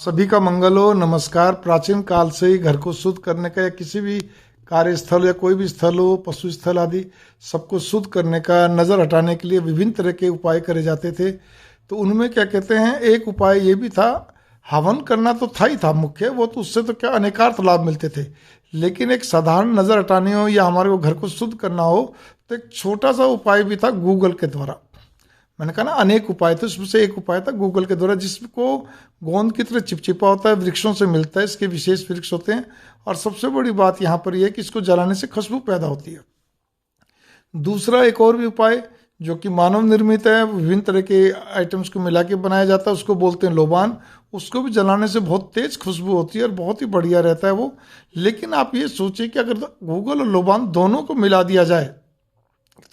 सभी का मंगल हो। नमस्कार। प्राचीन काल से ही घर को शुद्ध करने का या किसी भी कार्यस्थल या कोई भी स्थल हो, पशु स्थल आदि, सबको शुद्ध करने का, नज़र हटाने के लिए विभिन्न तरह के उपाय करे जाते थे। तो उनमें क्या कहते हैं, एक उपाय ये भी था, हवन करना तो था ही था मुख्य, वो तो उससे तो क्या अनेकार्थ लाभ मिलते थे। लेकिन एक साधारण नज़र हटानी हो या हमारे को घर को शुद्ध करना हो तो एक छोटा सा उपाय भी था गूगल के द्वारा। मैंने कहा ना अनेक उपाय थे, उसमें से एक उपाय था गूगल के द्वारा, जिसको गोंद की तरह चिपचिपा होता है, वृक्षों से मिलता है, इसके विशेष वृक्ष होते हैं। और सबसे बड़ी बात यहाँ पर यह है कि इसको जलाने से खुशबू पैदा होती है। दूसरा एक और भी उपाय जो कि मानव निर्मित है, विभिन्न तरह के आइटम्स को मिला के बनाया जाता है, उसको बोलते हैं लोबान। उसको भी जलाने से बहुत तेज खुशबू होती है और बहुत ही बढ़िया रहता है वो। लेकिन आप ये सोचिए कि अगर गूगल और लोबान दोनों को मिला दिया जाए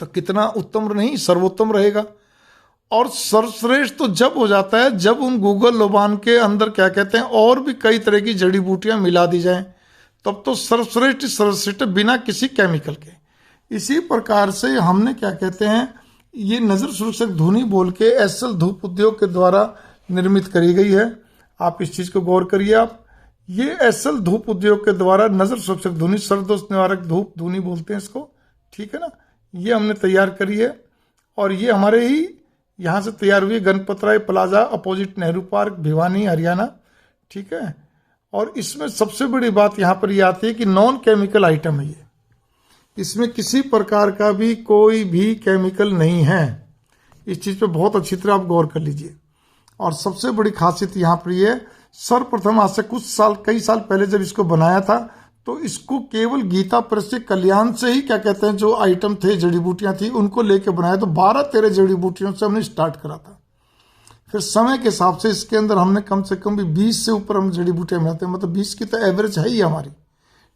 तो कितना उत्तम नहीं, सर्वोत्तम रहेगा। और सर्वश्रेष्ठ तो जब हो जाता है जब उन गूगल लोबान के अंदर क्या कहते हैं और भी कई तरह की जड़ी बूटियां मिला दी जाएं, तब तो सर्वश्रेष्ठ बिना किसी केमिकल के। इसी प्रकार से हमने क्या कहते हैं, ये नज़र सुरक्षक धुनी बोल के एसएल धूप उद्योग के द्वारा निर्मित करी गई है। आप इस चीज़ को गौर करिए। आप ये एसएल धूप उद्योग के द्वारा नज़र सुरक्षक धुनी, सर्वदोष निवारक धूप धुनी बोलते हैं इसको, ठीक है ना। ये हमने तैयार करी है और ये हमारे ही यहाँ से तैयार हुई, Ganpat Rai plaza opposite Nehru park, Bhiwani, Haryana, ठीक है। और इसमें सबसे बड़ी बात यहाँ पर ये आती है कि नॉन केमिकल आइटम है ये, इसमें किसी प्रकार का भी कोई भी केमिकल नहीं है। इस चीज़ पे बहुत अच्छी तरह आप गौर कर लीजिए। और सबसे बड़ी खासियत यहाँ पर ये है, सर्वप्रथम आज से कुछ साल, कई साल पहले जब इसको बनाया था तो इसको केवल गीता प्रेस के कल्याण से ही क्या कहते हैं जो आइटम थे, जड़ी बूटियां थी, उनको लेके बनाया। तो 12-13 जड़ी बूटियों से हमने स्टार्ट करा था। फिर समय के हिसाब से इसके अंदर हमने कम से कम भी 20 से ऊपर हम जड़ी बूटियां मिलाते हैं, मतलब 20 की तो एवरेज है ही हमारी,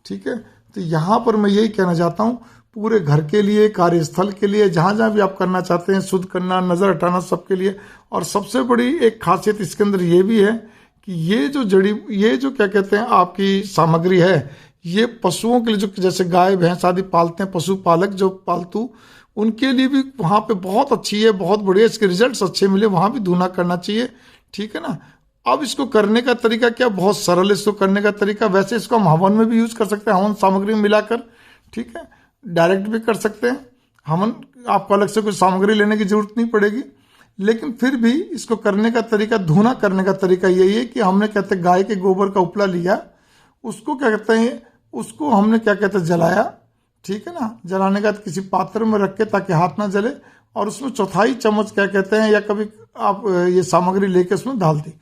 ठीक है। तो यहाँ पर मैं यही कहना चाहता हूँ, पूरे घर के लिए, कार्यस्थल के लिए, जहाँ जहाँ भी आप करना चाहते हैं, शुद्ध करना, नज़र हटाना, सबके लिए। और सबसे बड़ी एक खासियत इसके अंदर ये भी है कि ये जो क्या कहते हैं आपकी सामग्री है, ये पशुओं के लिए, जो जैसे गाय भैंस आदि पालते हैं, पशुपालक जो पालतू, उनके लिए भी वहाँ पे बहुत अच्छी है, बहुत बढ़िया, इसके रिजल्ट्स अच्छे मिले, वहाँ भी धुना करना चाहिए, ठीक है ना। अब इसको करने का तरीका क्या, बहुत सरल है इसको करने का तरीका। वैसे इसको हम हवन में भी यूज कर सकते हैं, हवन सामग्री में मिलाकर, ठीक है। डायरेक्ट भी कर सकते हैं हवन, आपको अलग से कोई सामग्री लेने की जरूरत नहीं पड़ेगी। लेकिन फिर भी इसको करने का तरीका, धुना करने का तरीका यही है कि हमने कहते हैं गाय के गोबर का उपला लिया, उसको क्या कहते हैं, उसको हमने क्या कहते हैं जलाया, ठीक है ना। जलाने के बाद किसी पात्र में रख के ताकि हाथ ना जले, और उसमें 1/4 चम्मच क्या कहते हैं, या कभी आप ये सामग्री लेके उसमें डाल दी।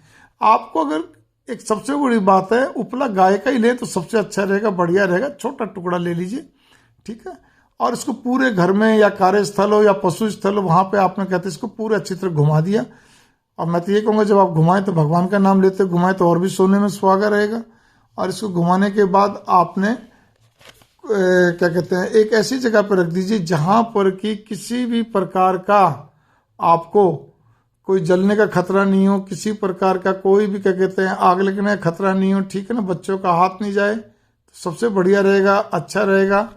आपको अगर एक सबसे बड़ी बात है, उपला गाय का ही लें तो सबसे अच्छा रहेगा, बढ़िया रहेगा। छोटा टुकड़ा ले लीजिए, ठीक है। और इसको पूरे घर में या कार्यस्थल हो या पशु स्थल हो, वहां पे आपने कहते हैं इसको पूरे अच्छी तरह घुमा दिया। और मैं तो ये कहूँगा जब आप घुमाएं तो भगवान का नाम लेते घुमाएं तो और भी सोने में सुहागा रहेगा। और इसको घुमाने के बाद आपने क्या कहते हैं, एक ऐसी जगह पर रख दीजिए जहां पर कि किसी भी प्रकार का आपको कोई जलने का खतरा नहीं हो, किसी प्रकार का कोई भी क्या कहते हैं आग लगने का खतरा नहीं हो, ठीक है ना। बच्चों का हाथ नहीं जाए तो सबसे बढ़िया रहेगा, अच्छा रहेगा,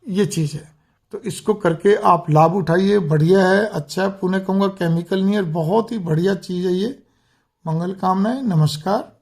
ये चीज़ है। तो इसको करके आप लाभ उठाइए, बढ़िया है, अच्छा है। पुनः कहूँगा केमिकल नहीं है, बहुत ही बढ़िया चीज़ है ये। मंगल कामनाएं, नमस्कार।